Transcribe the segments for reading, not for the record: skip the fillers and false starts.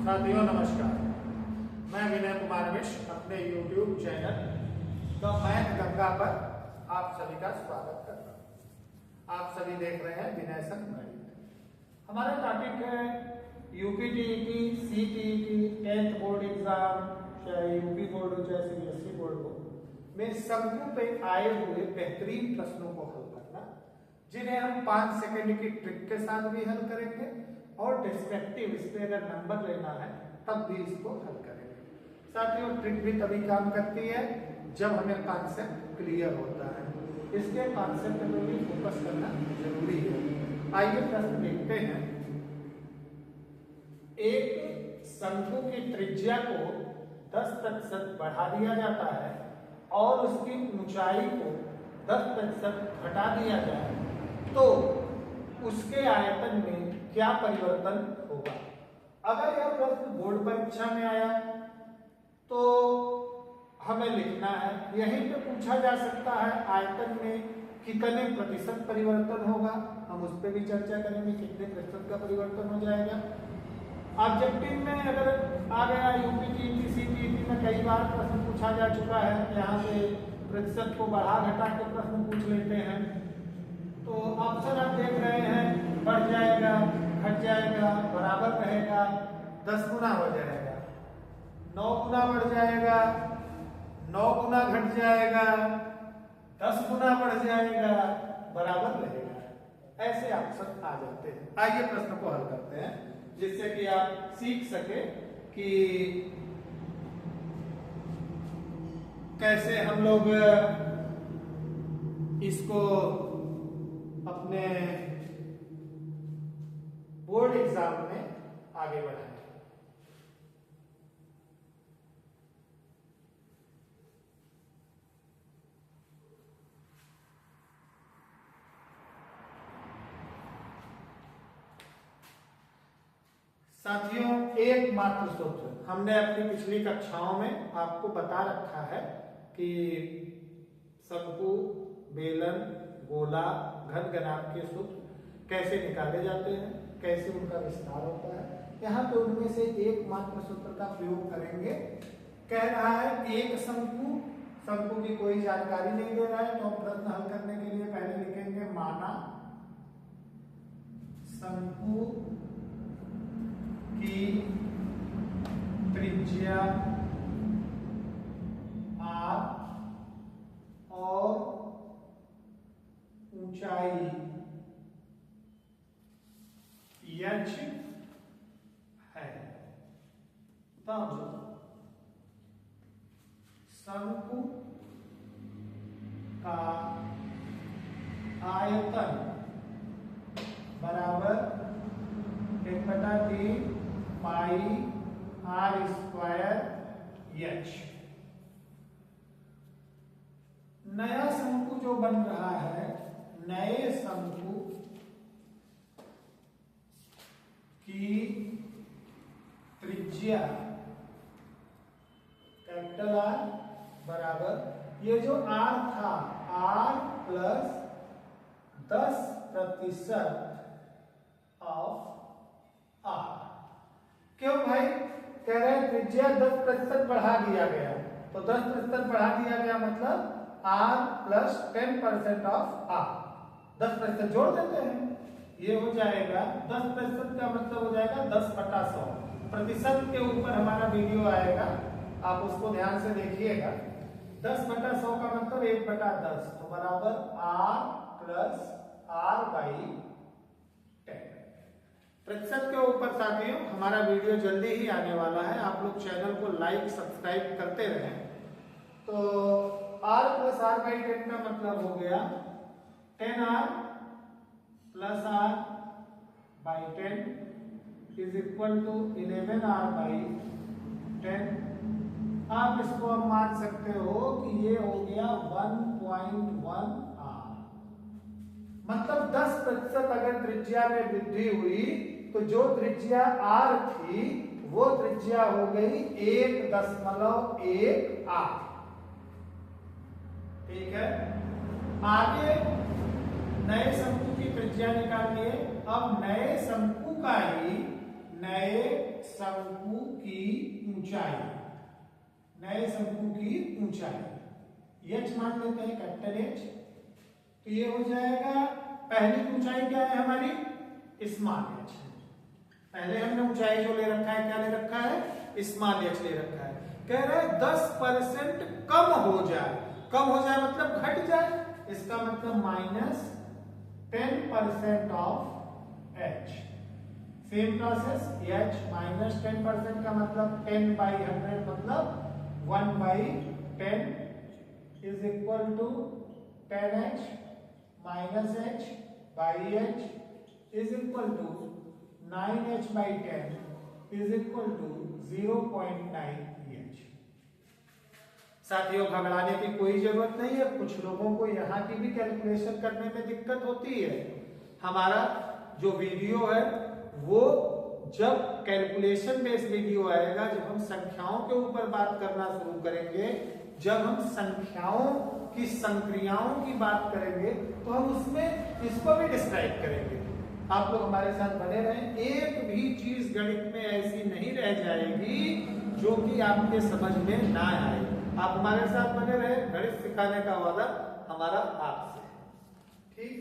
साथियों नमस्कार, मैं विनय कुमार मिश्र अपने YouTube channel the math Ganga पर आप सभी का स्वागत करता हूँ। आप सभी देख रहे हैं विनय संग गणित। हमारा टॉपिक है UPTET, CTET, 10th board exam, चाहे यूपी बोर्ड हो चाहे सीबीएसई बोर्ड हो, में शंकु पे आए हुए बेहतरीन प्रश्नों को हल करना, जिन्हें हम 5 सेकंड की ट्रिक के साथ भी हल करेंगे और डिस्क्रिप्टिव इस पे अगर नंबर लेना है तब भी इसको हल करेंगे। साथियों, ट्रिक भी तभी काम करती है जब हमें कॉन्सेप्ट क्लियर होता है। इसके कॉन्सेप्ट में भी फोकस करना जरूरी है। आइए प्रश्न देखते हैं। एक शंकु की त्रिज्या को 10% बढ़ा दिया जाता है और उसकी ऊंचाई को 10% घटा दिया जाए तो उसके आयतन में क्या परिवर्तन होगा। अगर यह प्रश्न बोर्ड परीक्षा में आया तो हमें लिखना है, यहीं पे पूछा जा सकता है आयतन में कितने प्रतिशत परिवर्तन होगा, हम उस पर भी चर्चा करेंगे कितने प्रतिशत का परिवर्तन हो जाएगा। ऑब्जेक्टिव में अगर आ गया यूपीटीईटी, सीटीईटी में कई बार प्रश्न पूछा जा चुका है, यहाँ पे प्रतिशत को बढ़ा घटा के प्रश्न पूछ लेते हैं। तो ऑप्शन आप देख रहे हैं, बढ़ जाएगा, घट जाएगा, बराबर रहेगा, 10 गुना हो जाएगा, 9 गुना बढ़ जाएगा, 9 गुना घट जाएगा, 10 गुना बढ़ जाएगा, बराबर रहेगा। ऐसे ऑप्शन आ जाते हैं। आइए प्रश्न को हल करते हैं जिससे कि आप सीख सके कि कैसे हम लोग इसको अपने बोर्ड एग्जाम में आगे बढ़ाएं। साथियों, एकमात्र सूत्र हमने अपनी पिछली कक्षाओं में आपको बता रखा है कि शंकु, बेलन, गोला, घन-घनाभ के सूत्र कैसे निकाले जाते हैं, कैसे उनका विस्तार होता है। यहाँ पे उनमें से एकमात्र सूत्र का प्रयोग करेंगे। कह रहा है एक शंकु, शंकु की कोई जानकारी नहीं दे रहा है तो हम प्रश्न हल करने के लिए पहले लिखेंगे माना शंकु की त्रिज्या r और ऊंचाई h है, तब शंकु का आयतन बराबर 1/3 पाई r स्क्वायर h। नया शंकु जो बन रहा है, नए शंकु की त्रिज्या कैपिटल R बराबर ये जो R था R प्लस 10% ऑफ R। क्यों भाई? कह रहे हैं त्रिज्या 10% बढ़ा दिया गया, तो 10% बढ़ा दिया गया मतलब R प्लस 10% ऑफ R, 10% जोड़ देते हैं, ये हो जाएगा 10% का मतलब हो जाएगा 10/100। प्रतिशत के ऊपर हमारा वीडियो आएगा, आप उसको ध्यान से देखिएगा। 10/100 का मतलब 1/10, तो बराबर R प्लस R/10। प्रतिशत के ऊपर साथियों हमारा वीडियो जल्दी ही आने वाला है, आप लोग चैनल को लाइक सब्सक्राइब करते रहें। तो R प्लस R/10 का मतलब हो गया 10R plus R/10 is equal to 11R/10। आप इसको अब मान सकते हो कि ये हो गया 1.1R। मतलब 10% अगर त्रिज्या में वृद्धि हुई तो जो त्रिज्या R थी वो त्रिज्या हो गई 1.1R। ठीक है, आगे नए शंकु की त्रिज्या निकालिए। अब नए शंकु का ही नए शंकु की ऊंचाई, नए शंकु की ऊंचाई एच मान लेते हैं, कैपिटल एच। तो ये हो जाएगा, पहली ऊंचाई क्या है हमारी, स्मॉल एच। पहले हमने ऊंचाई जो ले रखा है, क्या ले रखा है, स्मॉल एच ले रखा है। कह रहा है 10% कम हो जाए, कम हो जाए मतलब घट जाए, इसका मतलब -10% off h. Same process, h -10% का मतलब 10/100 मतलब 1/10 is equal to 10h minus h by h is equal to 9h/10 is equal to 0.9 साथियों, घबराने की कोई जरूरत नहीं है। कुछ लोगों को यहाँ की भी कैलकुलेशन करने में दिक्कत होती है। हमारा जो वीडियो है वो जब कैलकुलेशन बेस्ड वीडियो आएगा, जब हम संख्याओं के ऊपर बात करना शुरू करेंगे, जब हम संख्याओं की संक्रियाओं की बात करेंगे, तो हम उसमें इसको भी डिस्क्राइब करेंगे। आप लोग हमारे साथ बने रहें। एक भी चीज गणित में ऐसी नहीं रह जाएगी जो कि आपके समझ में ना आए। आप हमारे साथ बने रहे, गणित सिखाने का वादा हमारा आपसे। ठीक,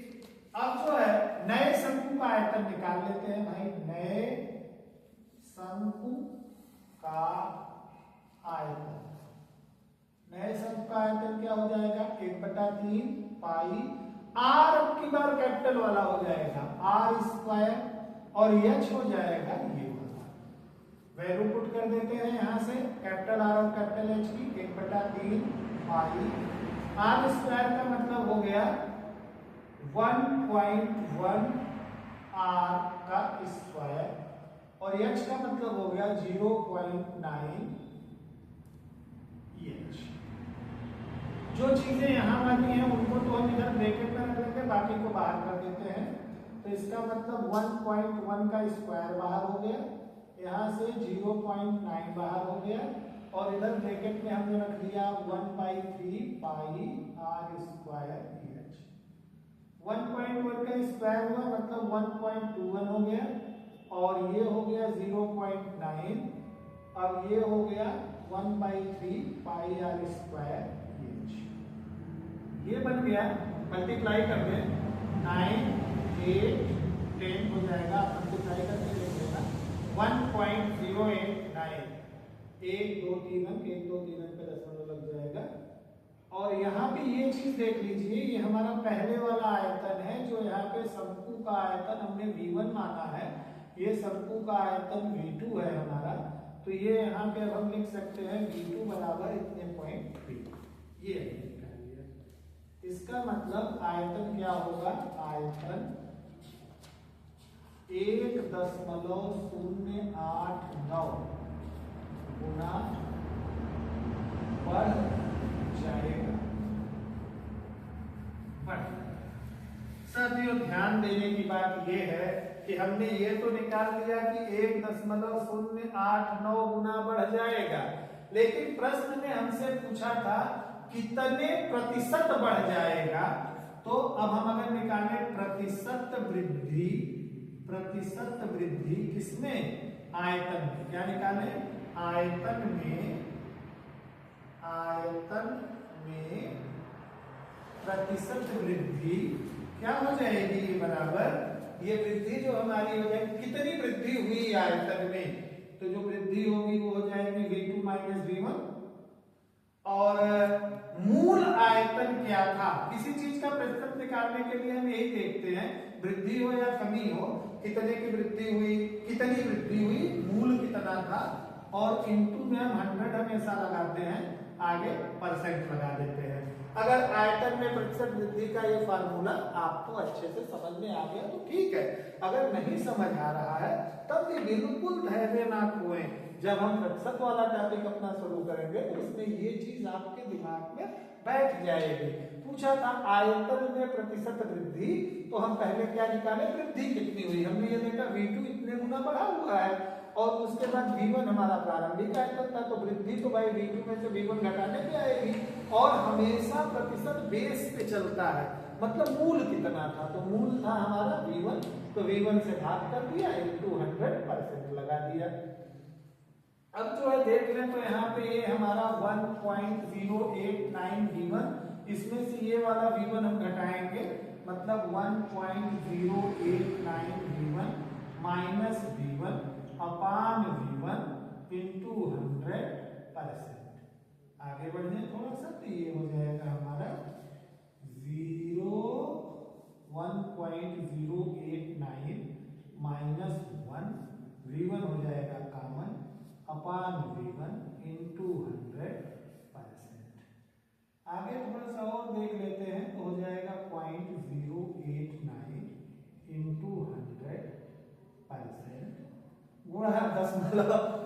अब जो है नए शंकु का आयतन निकाल लेते हैं भाई। नए शंकु का आयतन, नए शंकु का आयतन क्या हो जाएगा, 1/3 पाई आर, अब की बार कैपिटल वाला हो जाएगा r² और h हो जाएगा ये वाला। वैल्यू पुट कर देते हैं यहां से, कैपिटल आर और कैपिटल एच की, 1/3 पाई r² का मतलब हो गया 1.1 r का स्क्वायर और h का मतलब हो गया 0.9 h। जो चीजें यहां वाली हैं उनको तो हम इधर ब्रैकेट में रख लेंगे, बाकी को बाहर कर देते हैं। तो इसका मतलब 1.1 का स्क्वायर बाहर हो गया, यहाँ से 0.9 बाहर हो गया और इधर ब्रैकेट में हमने रख दिया 1/3 पाई r² h। 1.1 का स्क्वायर हुआ मतलब 1.21 हो गया और ये हो गया 0.9। अब ये हो गया 1/3 पाई r² ये बन गया। मल्टीप्लाई कर दें, 9, 8, 10 हो जाएगा, मल्टीप्लाई करके देख लेना, 1.089। 1 2 3 अंक, 1 2 3 अंक का दशमलव लग जाएगा। और यहाँ पे ये चीज देख लीजिए, ये हमारा पहले वाला आयतन है, जो यहाँ पे शंकु का आयतन हमने V1 माना है, ये शंकु का आयतन V2 है हमारा। तो ये यहाँ पे अब हम लिख सकते हैं V2 बराबर इतने पॉइंट 3। ये इसका मतलब आयतन क्या होगा, आयतन 1.089 गुना बढ़ जाएगा। साथियों, ध्यान देने की बात यह है कि हमने ये तो निकाल लिया कि 1.089 गुना बढ़ जाएगा, लेकिन प्रश्न में हमसे पूछा था कितने प्रतिशत बढ़ जाएगा। तो अब हम अगर निकालें प्रतिशत वृद्धि, प्रतिशत वृद्धि किसमें, आयतन में, क्या निकालें, आयतन में, आयतन में प्रतिशत वृद्धि क्या हो जाएगी, ये बराबर, ये वृद्धि जो हमारी हो जाएगी, कितनी वृद्धि हुई आयतन में, तो जो वृद्धि होगी वो हो जाएगी V2 माइनस V1। और मूल आयतन क्या था, किसी चीज का प्रतिशत निकालने के लिए हम यही देखते हैं, वृद्धि हो या कमी हो, कितने की वृद्धि हुई, कितनी वृद्धि हुई, मूल कितना था, और इनटू में हम 100 हमेशा लगाते हैं, आगे परसेंट लगा देते हैं। अगर आयतन में प्रतिशत वृद्धि का ये फार्मूला आपको अच्छे से समझ में आ गया तो ठीक है, अगर नहीं समझ आ रहा है तब भी बिल्कुल धैर्य ना खोएं। जब हम प्रतिशत वाला टॉपिक अपना शुरू करेंगे तो उसमें ये चीज आपके दिमाग में बैठ जाएगी। पूछा था आयतन में प्रतिशत वृद्धि, तो हम पहले क्या निकाले, वृद्धि कितनी हुई, हमने ये देखा V2 इतने गुना बढ़ा हुआ है और उसके बाद V1 हमारा प्रारंभिक आयतन था, तो वृद्धि तो भाई V2 में से V1 घटाने पे आएगी और हमेशा प्रतिशत बेस पे चलता है। मतलब मूल कितना था, तो मूल था हमारा v1, तो v1 से भाग कर दिया, इंटू 100% लगा दिया। अब जो है देख लें तो यहाँ पे ये हमारा 1.089 v1, इसमें से ये वाला v1 हम घटाएंगे, मतलब 1.089 v1 माइनस v1 अपान v1 इंटू 100%। आगे बढ़ने थोड़ा सा, तो ये हो जाएगा हमारा 1.089 माइनस 1, v1 हो जाएगा कॉमन अपान v1 इंटू 100%। आगे थोड़ा सा और देख लेते हैं, तो हो जाएगा 0.089 इंटू 100% गुणा 10।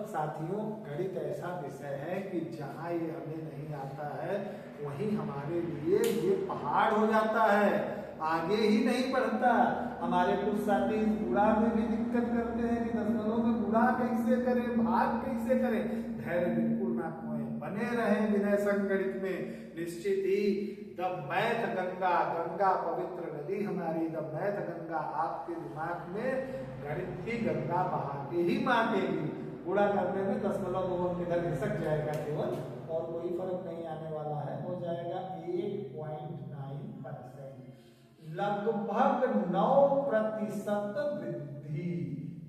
साथियों गणित ऐसा विषय है कि जहाँ ये हमें नहीं आता है वहीं हमारे लिए ये पहाड़ हो जाता है, आगे ही नहीं बढ़ता। हमारे कुछ साथी गुणा में भी दिक्कत करते हैं कि दशमलव में गुणा कैसे करें, भाग कैसे करें। धैर्य बिल्कुल ना खोएं, बने रहें विनय संगणित में। निश्चित ही द मैथ गंगा, गंगा पवित्र नदी हमारी द मैथ गंगा आपके दिमाग में गणित की गंगा बहा के ही मांगेगी। गुणा करने में दशमलव दो किधर घिसक जाएगा केवल, और कोई फर्क नहीं आने वाला है। हो जाएगा 8.9%, लगभग 9% वृद्धि।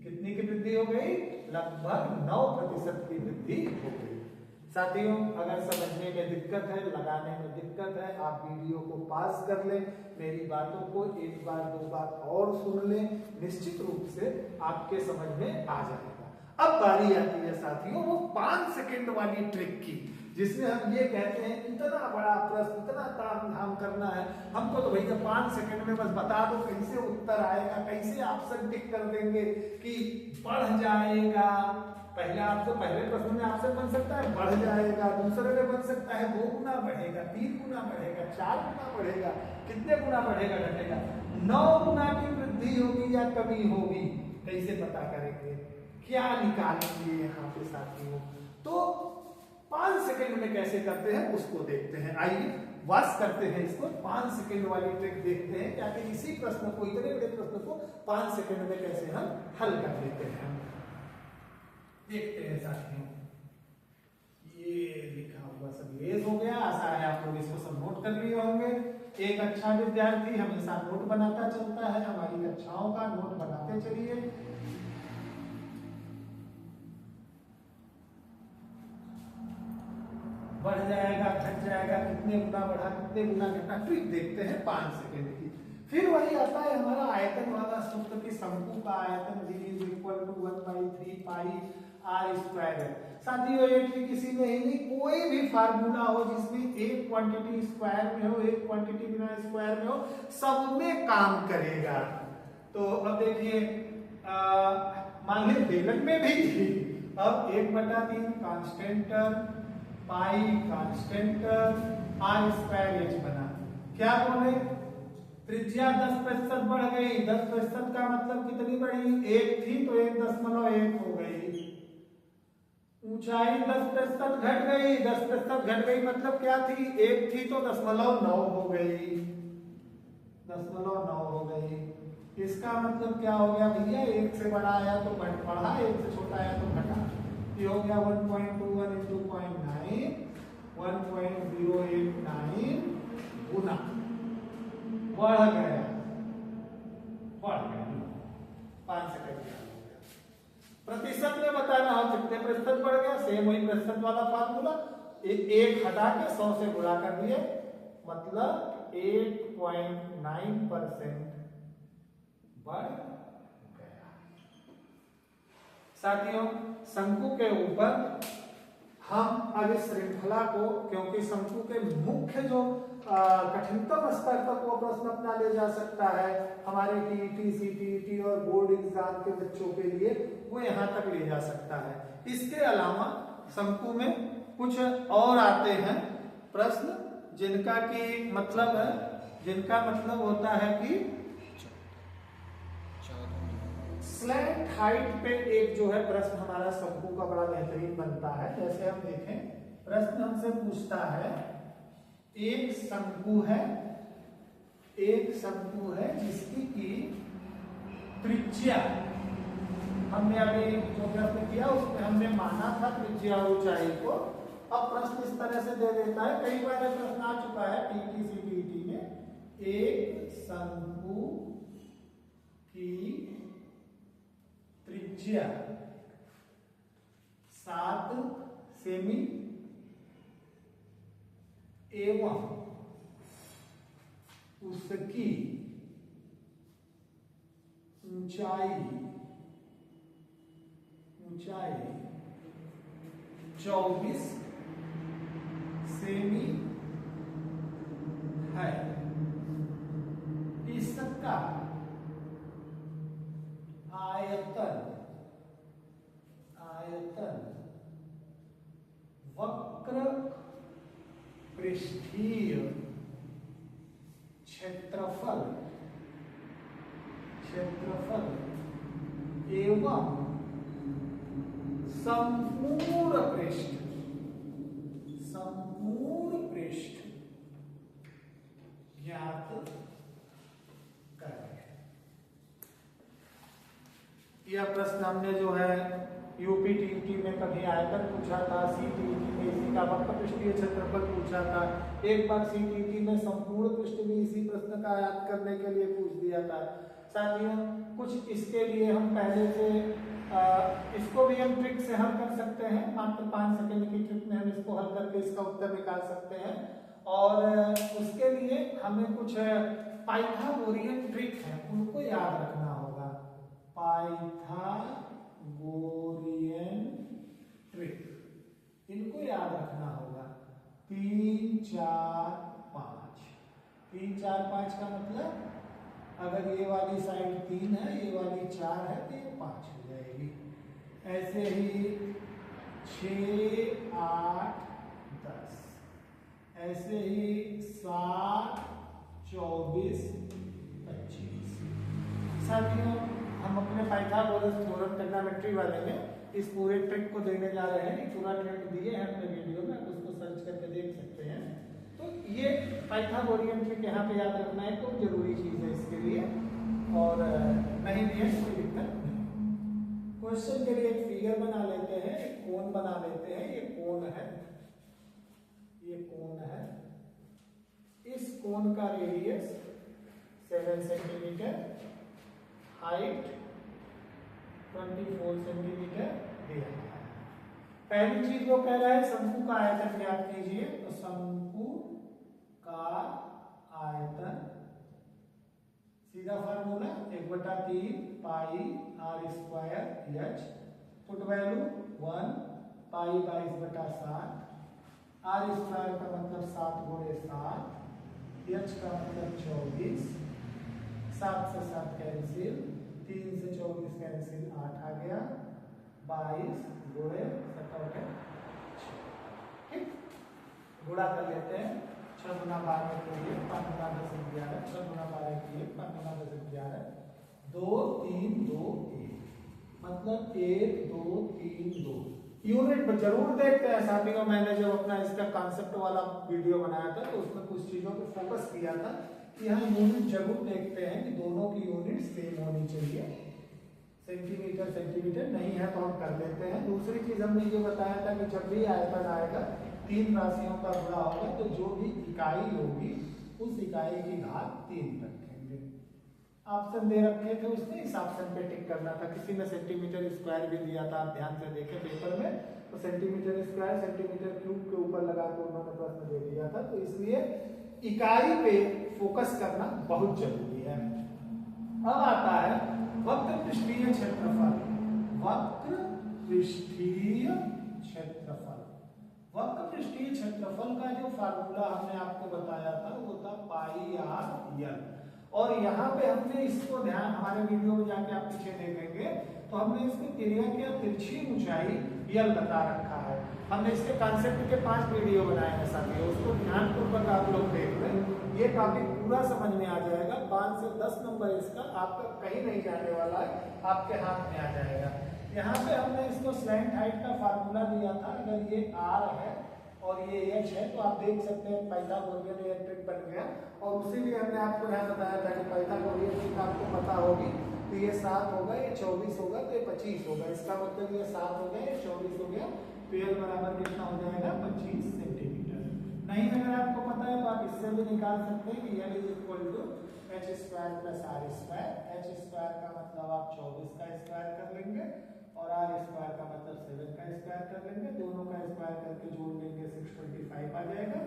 कितनी की वृद्धि हो गई? लगभग 9% की वृद्धि हो गई। साथियों अगर समझने में दिक्कत है, लगाने में दिक्कत है, आप वीडियो को पास कर लें, मेरी बातों को एक बार दो बार और सुन लें, निश्चित रूप से आपके समझ में आ जाएगा। अब बारी आती है साथियों वो 5 सेकंड वाली ट्रिक की, जिसमें हम ये कहते हैं इतना बड़ा प्रश्न, इतना ताम झाम करना है हमको, तो भैया 5 सेकंड में बस बता दो कैसे उत्तर आएगा, कैसे ऑप्शन टिक कर देंगे कि बढ़ जाएगा। पहले प्रश्न में ऑप्शन बन सकता है बढ़ जाएगा, दूसरे में बन सकता है 2 गुना बढ़ेगा, 3 गुना बढ़ेगा, 4 गुना बढ़ेगा, कितने गुना बढ़ेगा घटेगा, 9 गुना की वृद्धि होगी या कमी होगी, कैसे पता करेंगे, क्या निकालेंगे यहाँ पे साथियों। तो 5 सेकंड में कैसे करते हैं उसको देखते हैं। आइए वास करते हैं इसको, 5 सेकंड वाली ट्रिक देखते हैं, ताकि इसी प्रश्न को, इतने बड़े प्रश्न को 5 सेकंड में कैसे हम हल कर लेते हैं। देखते हैं साथियों, ये लिखा हुआ सब ये हो गया। आशा है आप लोग इसको सब नोट कर लिए होंगे। एक अच्छा विद्यार्थी हमेशा नोट बनाता चलता है, हमारी कक्षाओं का नोट बनाते चलिए। बढ़ जाएगा, घट जाएगा, कितने गुना बढ़ा, कितने गुना घटा, ट्रिक देखते हैं 5 सेकंड की। फिर वही आता है हमारा आयतन वाला सूत्र की शंकु का आयतन v = 1/3 पाई r स्क्वायर है। साथियों ये ट्रिक इसी में ही नहीं, कोई भी फार्मूला हो जिसमें एक क्वांटिटी स्क्वायर में हो, एक क्वांटिटी बिना स्क्वायर में हो, सब में काम करेगा। तो अब देखिए मान लीजिए बेलन में भी अब 1/3 कांस्टेंट पाई कांस्टेंट r स्क्वायर h बना। क्या बोले, त्रिज्या 10% बढ़ गई। 10% का मतलब कितनी बढ़ी, 1 थी तो 1.1 हो गई। ऊंचाई 10% घट गई, 10% घट गई मतलब क्या थी, 1 थी तो 0.9 हो गई, 0.9 हो गई। इसका मतलब क्या हो गया भैया, 1 से बड़ा आया तो बढ़ा, 1 से छोटा आया तो घटा। ये हो गया 1.21 into 0.9, 1.089 गुना बढ़ गया 5 सेकंड। प्रतिशत में बताना हो कितने प्रतिशत बढ़ गया, सेम वही प्रतिशत वाला फार्मूला, एक हटा के 100 से गुणा कर दिए, मतलब 8.9% बढ़ गया। साथियों शंकु के ऊपर हम अब इस श्रृंखला को, क्योंकि शंकु के मुख्य जो कठिनतम स्तर तक वो प्रश्न अपना ले जा सकता है हमारे टीईटी, सीटीईटी और बोर्ड एग्जाम के बच्चों के लिए, वो यहाँ तक ले जा सकता है। इसके अलावा शंकु में कुछ और आते हैं प्रश्न जिनका मतलब होता है कि स्लैंट हाइट पे एक जो है प्रश्न हमारा शंकु का बड़ा बेहतरीन बनता है। जैसे हम देखें, प्रश्न हमसे पूछता है एक शंकु है, एक शंकु है जिसकी की त्रिज्या, हमने अभी जो प्रश्न किया उसमें हमने माना था त्रिज्या और ऊंचाई को। अब प्रश्न इस तरह से दे देता है, कई बार ये प्रश्न आ चुका है टीटी सीटीईटी में। एक शंकु की त्रिज्या 7 सेमी एवं उसकी ऊंचाई 24 सेमी है। इसका आयतन वक्र पृष्ठीय क्षेत्रफल एवं संपूर्ण पृष्ठ ज्ञात करें। यह प्रश्न हमने जो है यूपीटीईटी में कभी आयतन पूछा था, सीटीईटी में इसी का वक्र पृष्ठीय क्षेत्रफल पूछा था, एक बार सीटीईटी में संपूर्ण पृष्ठ भी इसी प्रश्न का याद करने के लिए पूछ दिया था। साथियों कुछ इसके लिए हम पहले से इसको भी हम ट्रिक से हल कर सकते हैं, मात्र 5 सेकंड की ट्रिक में हम इसको हल करके इसका उत्तर निकाल सकते हैं। और उसके लिए हमें कुछ पाइथागोरियन ट्रिक है उनको याद रखना होगा। पाइथागोरियन ट्रिक इनको याद रखना होगा। 3 4 5, 3 4 5 का मतलब अगर ये वाली साइड 3 है, ये वाली 4 है तो ये 5 हो जाएगी। ऐसे ही 6 8 10, ऐसे ही 7 24 25। साथियों हम अपने पाइथागोरस थ्योरम ट्रिग्नोमेट्री वाले में इस पूरे ट्रिक को देने जा रहे हैं। पूरा ट्रिक दिए हैं अपने वीडियो में, आप उसको सर्च करके देख सकते हैं। तो ये पाइथागोरियन ट्रिक यहाँ पे याद रखना है, तो जरूरी चीज है इसके लिए, और नहीं भी है कोई दिक्कत नहीं। क्वेश्चन के लिए एक फिगर बना लेते हैं, एक कोण बना लेते हैं। ये कोण है, ये कोण है। इस कोण का रेडियस 7 सेंटीमीटर, हाइट 24 सेंटीमीटर दिया गया है। पहली चीज वो कह रहा है शंकु का आयतन ज्ञात कीजिए। तो शंकु का आयतन सीधा फार्मूला 1/3 पाई r square h, put value 1 पाई 22/7, r स्क्वायर का मतलब 7 गुणे 7, h का मतलब 24, 7 से 7 कैंसिल, 3 से 24 कैंसिल, 8 आ गया, 22 गुणे 7 ठीक, गुणा कर लेते हैं। 6 गुना 12 के लिए 5 गुना 10 11, 6 गुना 12 के लिए 5 गुना 10 11, 2 3 2 1, मतलब 1 2 3 2। यूनिट में जरूर देखते हैं साथियों, मैंने जब अपना इसका कॉन्सेप्ट वाला वीडियो बनाया था तो उसमें कुछ चीजों पे फोकस किया था। यहाँ यूनिट जरूर देखते हैं कि दोनों की यूनिट सेम होनी चाहिए। सेंटीमीटर सेंटीमीटर नहीं है तो हम कर देते हैं। दूसरी चीज हमने ये बताया था कि जब भी आयतन आएगा 3 राशियों का गुणा होगा तो जो भी इकाई होगी उस इकाई की घात 3 रखेंगे। ऑप्शन दे रखे थे उसने, इस ऑप्शन पे टिक करना था। किसी ने सेंटीमीटर स्क्वायर भी दिया था, आप ध्यान से देखें पेपर में, तो सेंटीमीटर स्क्वायर सेंटीमीटर क्यूब के ऊपर लगा के उन्होंने प्रश्न दे दिया था। तो इसलिए इकाई पे फोकस करना बहुत जरूरी है। अब आता है वक्र पृष्ठीय क्षेत्रफल। वक्र पृष्ठीय क्षेत्रफल, वक्र पृष्ठीय क्षेत्रफल का जो फार्मूला हमने आपको बताया था वो था पाई r l। और यहाँ पे हमने इसको ध्यान, हमारे वीडियो में जाके आप पीछे देखेंगे तो हमने इसको तिर्यक या तिरछी ऊंचाई यल बता रखा है। हमने इसके कॉन्सेप्ट के 5 वीडियो बनाए हैं साथियों, उसको ध्यानपूर्वक आप लोग देख लें, ये टॉपिक पूरा समझ में आ जाएगा। 5 से 10 नंबर इसका आपका कहीं नहीं जाने वाला है, आपके हाथ में आ जाएगा। यहाँ पे हमने इसको स्लैंट हाइट का फार्मूला दिया था। अगर ये r है और ये h है, तो आप देख सकते हैं पाइथागोरियन ये ट्रिक बन गया। और उसी लिए हमने आपको यहाँ बताया था कि पाइथागोरियन ट्रिक आपको पता होगी। तो ये 7 होगा, ये 24 होगा, तो ये 25 होगा। इसका मतलब ये 7 हो गया, ये 24 हो गया, तो l बराबर कितना हो जाएगा 25 सेंटीमीटर। नहीं अगर आपको पता है तो आप इससे भी निकाल सकते हैं कि l is equal to h square plus r square. h square का मतलब आप 24 का स्क्वायर कर लेंगे और r स्क्वायर का मतलब 7 का स्क्वायर कर लेंगे। दोनों का स्क्वायर करके जोड़ लेंगे 625 आ जाएगा।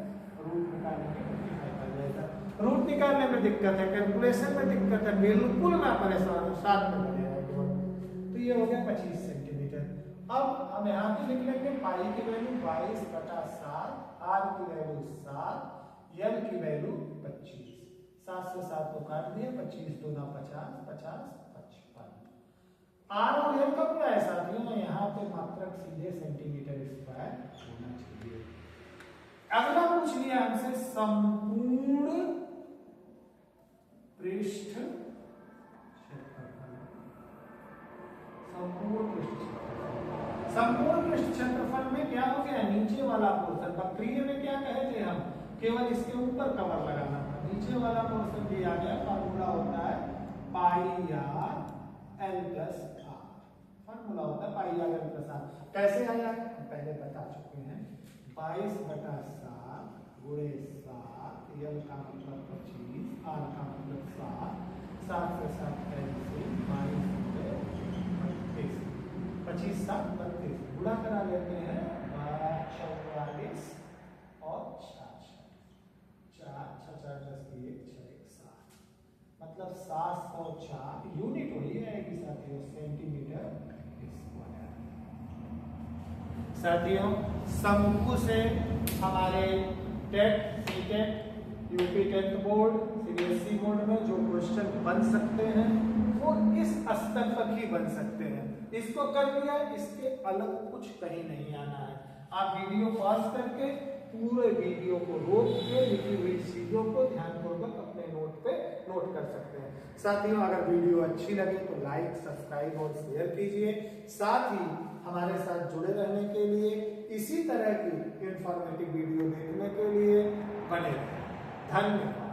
रूट निकालने में 55 आ जाएगा। रूट निकालने में दिक्कत है, कैलकुलेशन में दिक्कत है, बिल्कुल ना परेशान हो, साथ में लगे रहेगा। तो ये हो गया 25 सेंटीमीटर। अब हम यहाँ पे लिख लेंगे पाई की वैल्यू 22/7, r की वैल्यू 7, l की वैल्यू 25। 7 से 7 को काट दिया, 25 दूना 50, 50 55। r और l का क्या है साथियों, यहाँ पे मात्रक सीधे सेंटीमीटर स्क्वायर होना चाहिए। अगला पूछ लिया हमसे संपूर्ण पृष्ठ क्षेत्रफल। संपूर्ण पृष्ठ क्षेत्रफल में क्या हो गया, नीचे वाला पोर्शन। वक्रीय में क्या कहे थे हम, केवल इसके ऊपर कवर लगाना था, नीचे वाला पोर्शन भी आ गया। फार्मूला होता है pi R L plus R. Formula होता है pi R L plus R. कैसे आया हम पहले बता चुके हैं। 22/7 गुणे 7, एल का मतलब 25, आर का मतलब 7, 7 से 7 कैंसिल, 22 25 7 32 गुणा करा लेते हैं 44 और 4 4 10 की 1 6 7, मतलब 704 यूनिट हो ही आएगी साथियों, सेंटीमीटर स्क्वायर। साथियों शंकु से हमारे TET, CTET, UP 10th board, CBSE board में जो क्वेश्चन बन सकते हैं वो इस स्तर तक ही बन सकते हैं। इसको कर लिया, इसके अलग कुछ कहीं नहीं आना है। आप वीडियो पॉज करके पूरे वीडियो को रोक के लिखी हुई चीजों को ध्यानपूर्वक अपने नोट पे नोट कर सकते हैं। साथियों अगर वीडियो अच्छी लगे तो लाइक, सब्सक्राइब और शेयर कीजिए। साथ ही हमारे साथ जुड़े रहने के लिए, इसी तरह की इंफॉर्मेटिव वीडियो देखने के लिए बने रहें। धन्यवाद।